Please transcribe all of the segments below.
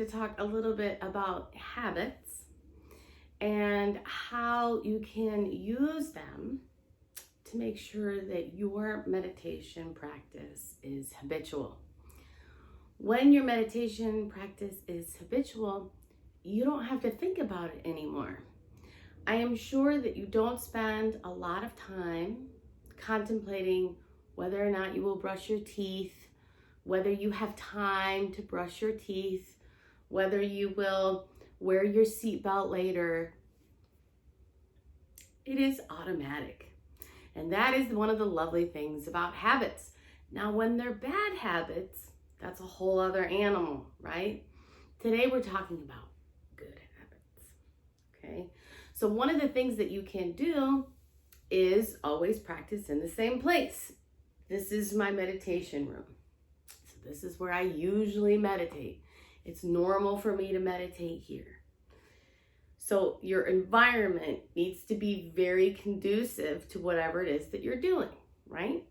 talk a little bit about habits and how you can use them to make sure that your meditation practice is habitual. When your meditation practice is habitual, you don't have to think about it anymore. I am sure that you don't spend a lot of time contemplating whether or not you will brush your teeth, whether you have time to brush your teeth, whether you will wear your seatbelt later. It is automatic. And that is one of the lovely things about habits. Now, when they're bad habits, that's a whole other animal, right? Today we're talking about good habits, okay? So one of the things that you can do is always practice in the same place. This is my meditation room. So this is where I usually meditate. It's normal for me to meditate here. So your environment needs to be very conducive to whatever it is that you're doing, right?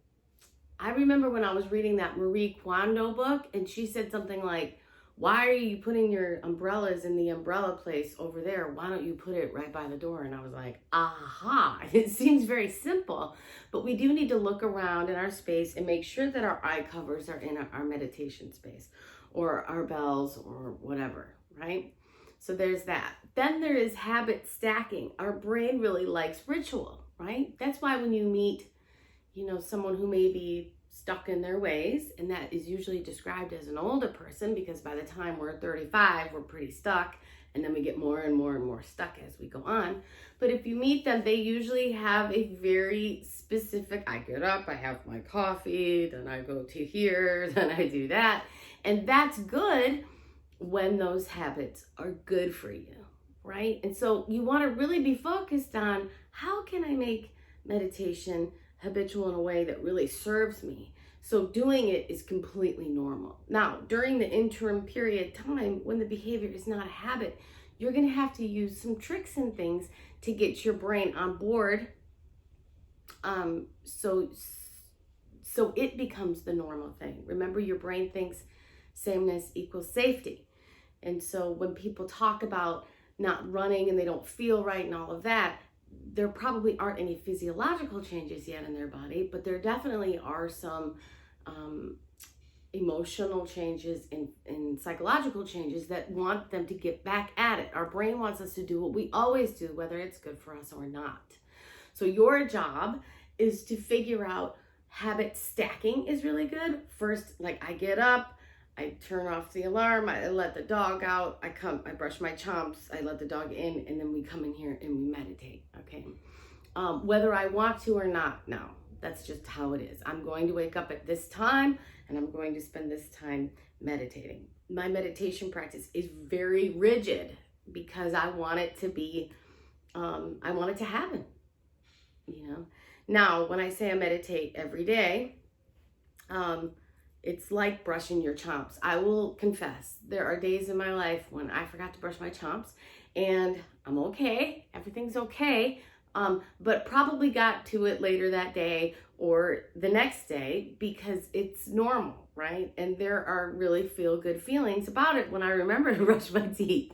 I remember when I was reading that Marie Kondo book, and she said something like, why are you putting your umbrellas in the umbrella place over there? Why don't you put it right by the door? And I was like, aha, it seems very simple, but we do need to look around in our space and make sure that our eye covers are in our meditation space or our bells or whatever, right? So there's that. Then there is habit stacking. Our brain really likes ritual, right? That's why when you meet, someone who may be stuck in their ways, and that is usually described as an older person because by the time we're 35, we're pretty stuck, and then we get more and more and more stuck as we go on. But if you meet them, they usually have a very specific, I get up, I have my coffee, then I go to here, then I do that. And that's good when those habits are good for you, right? And so you want to really be focused on how can I make meditation habitual in a way that really serves me. So doing it is completely normal. Now, during the interim period time when the behavior is not a habit, you're going to have to use some tricks and things to get your brain on board so it becomes the normal thing. Remember, your brain thinks sameness equals safety. And so when people talk about not running and they don't feel right and all of that, there probably aren't any physiological changes yet in their body, but there definitely are some emotional changes and psychological changes that want them to get back at it. Our brain wants us to do what we always do, whether it's good for us or not. So your job is to figure out habit stacking is really good. First, like I get up, I turn off the alarm, I let the dog out, I brush my chomps, I let the dog in, and then we come in here and we meditate, okay? Whether I want to or not, no, that's just how it is. I'm going to wake up at this time, and I'm going to spend this time meditating. My meditation practice is very rigid because I want it to be, I want it to happen, Now, when I say I meditate every day, it's like brushing your chomps. I will confess, there are days in my life when I forgot to brush my chomps, and I'm okay, everything's okay, but probably got to it later that day or the next day because it's normal, right? And there are really feel-good feelings about it when I remember to brush my teeth,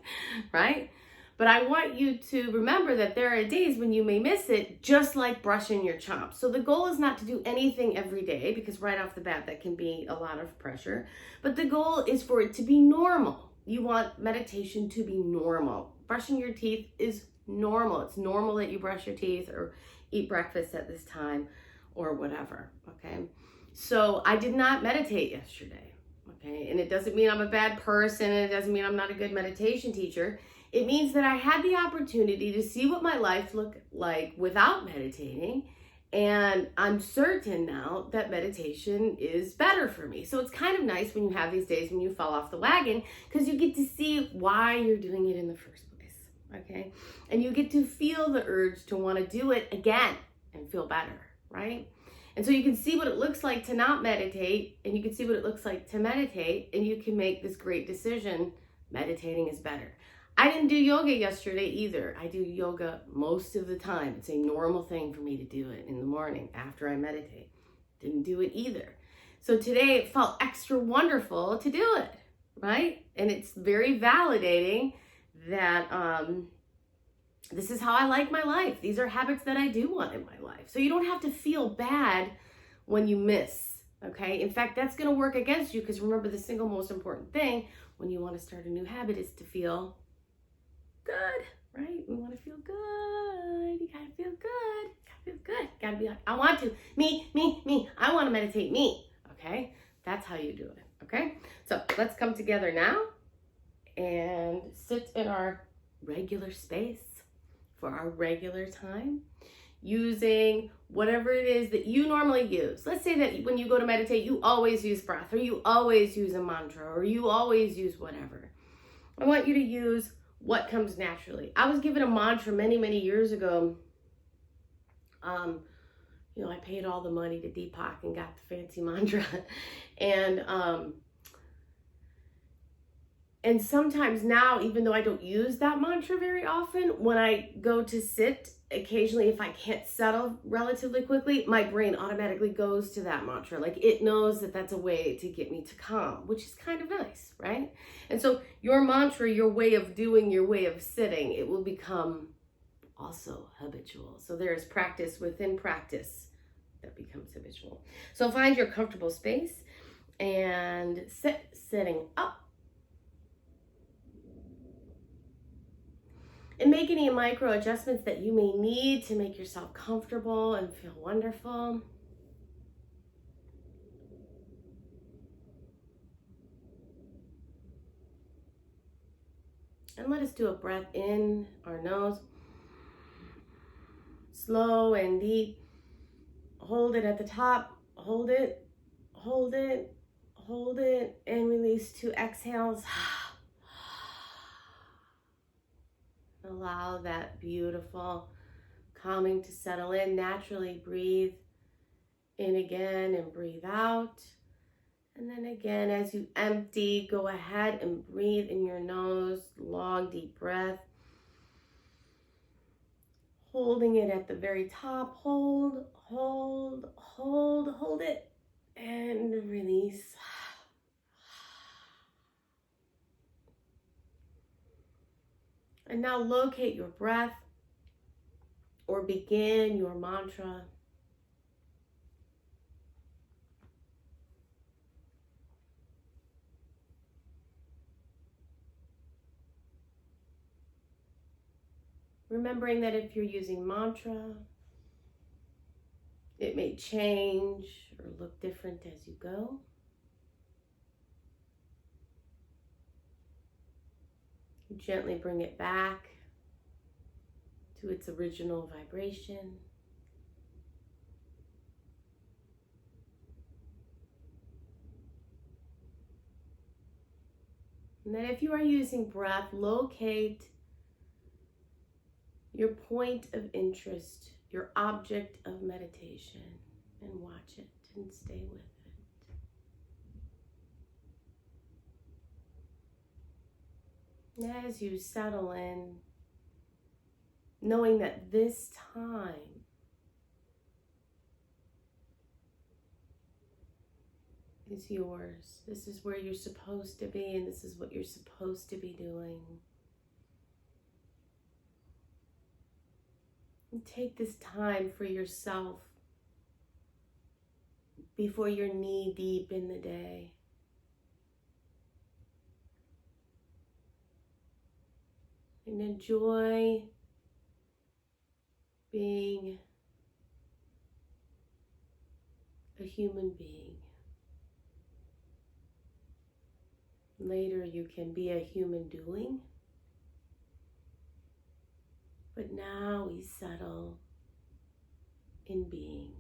right? But I want you to remember that there are days when you may miss it, just like brushing your chomps. So the goal is not to do anything every day because right off the bat, that can be a lot of pressure. But the goal is for it to be normal. You want meditation to be normal. Brushing your teeth is normal. It's normal that you brush your teeth or eat breakfast at this time or whatever, okay? So I did not meditate yesterday, okay? And it doesn't mean I'm a bad person. And it doesn't mean I'm not a good meditation teacher. It means that I had the opportunity to see what my life looked like without meditating, and I'm certain now that meditation is better for me. So it's kind of nice when you have these days when you fall off the wagon because you get to see why you're doing it in the first place, okay? And you get to feel the urge to want to do it again and feel better, right? And so you can see what it looks like to not meditate, and you can see what it looks like to meditate, and you can make this great decision. Meditating is better. I didn't do yoga yesterday either. I do yoga most of the time. It's a normal thing for me to do it in the morning after I meditate. Didn't do it either. So today it felt extra wonderful to do it, right? And it's very validating that this is how I like my life. These are habits that I do want in my life. So you don't have to feel bad when you miss, okay? In fact, that's going to work against you, because remember, the single most important thing when you want to start a new habit is to feel good, right? We want to feel good. You got to feel good. Got to feel good. Got to be like, I want to. Me. I want to meditate. Me. Okay? That's how you do it. Okay? So let's come together now and sit in our regular space for our regular time, using whatever it is that you normally use. Let's say that when you go to meditate, you always use breath, or you always use a mantra, or you always use whatever. I want you to use what comes naturally. I was given a mantra many years ago. I paid all the money to Deepak and got the fancy mantra. And sometimes now, even though I don't use that mantra very often, when I go to sit, occasionally, if I can't settle relatively quickly, my brain automatically goes to that mantra. Like, it knows that that's a way to get me to calm, which is kind of nice, right? And so your mantra, your way of doing, your way of sitting, it will become also habitual. So there's practice within practice that becomes habitual. So find your comfortable space and sitting up. And make any micro adjustments that you may need to make yourself comfortable and feel wonderful. And let us do a breath in our nose. Slow and deep. Hold it at the top. Hold it. Hold it. Hold it. And release 2 exhales. Allow that beautiful calming to settle in. Naturally breathe in again and breathe out. And then again, as you empty, go ahead and breathe in your nose. Long, deep breath. Holding it at the very top. Hold it. And release. And now locate your breath or begin your mantra. Remembering that if you're using mantra, it may change or look different as you go. Gently bring it back to its original vibration. And then if you are using breath, locate your point of interest, your object of meditation, and watch it and stay with it. And as you settle in, knowing that this time is yours. This is where you're supposed to be, and this is what you're supposed to be doing. And take this time for yourself before you're knee deep in the day. And enjoy being a human being. Later you can be a human doing, but now we settle in being.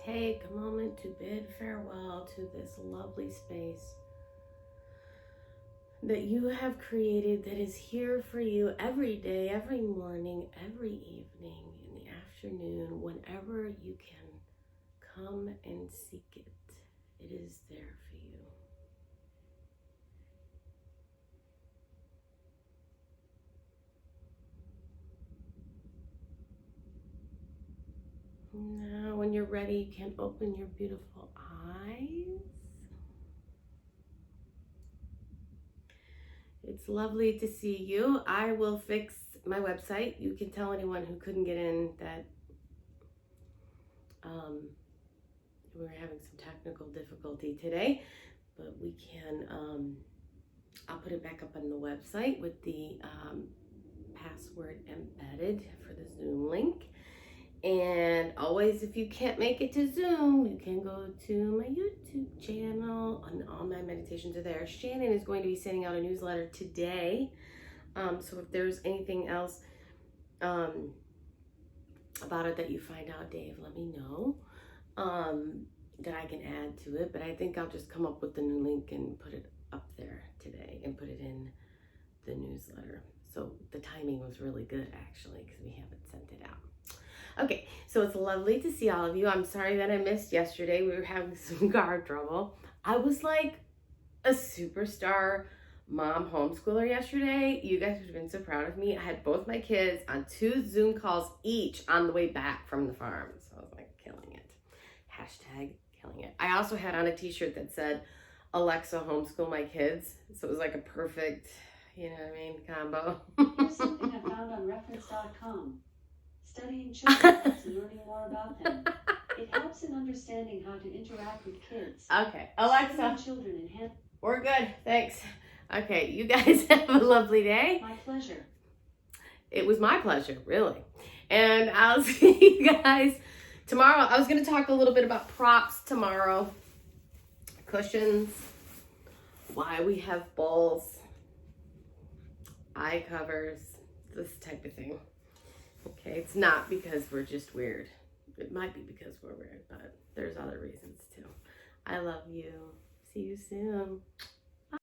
take a moment to bid farewell to this lovely space that you have created, that is here for you every day, every morning, every evening, in the afternoon, whenever you can come and seek it. It is there for you. Now, when you're ready, you can open your beautiful eyes. It's lovely to see you. I will fix my website. You can tell anyone who couldn't get in that we were having some technical difficulty today, but we can, I'll put it back up on the website with the password embedded for the Zoom link. And always, if you can't make it to Zoom, you can go to my YouTube channel, and all my meditations are there. Shannon is going to be sending out a newsletter today. So if there's anything else about it that you find out, Dave, let me know that I can add to it. But I think I'll just come up with the new link and put it up there today and put it in the newsletter. So the timing was really good, actually, because we haven't sent it out. Okay, so it's lovely to see all of you. I'm sorry that I missed yesterday. We were having some car trouble. I was like a superstar mom homeschooler yesterday. You guys would have been so proud of me. I had both my kids on 2 Zoom calls each on the way back from the farm. So I was like, killing it. Hashtag killing it. I also had on a t-shirt that said, Alexa, homeschool my kids. So it was like a perfect, you know what I mean, combo. Here's something I found on reference.com. Studying children helps in learning more about them. It helps in understanding how to interact with kids. Okay, Alexa. Studying children and We're good, thanks. Okay, you guys have a lovely day. My pleasure. It was my pleasure, really. And I'll see you guys tomorrow. I was going to talk a little bit about props tomorrow. Cushions, why we have bowls, eye covers, this type of thing. Okay, it's not because we're just weird. It might be because we're weird, but there's other reasons too. I love you. See you soon.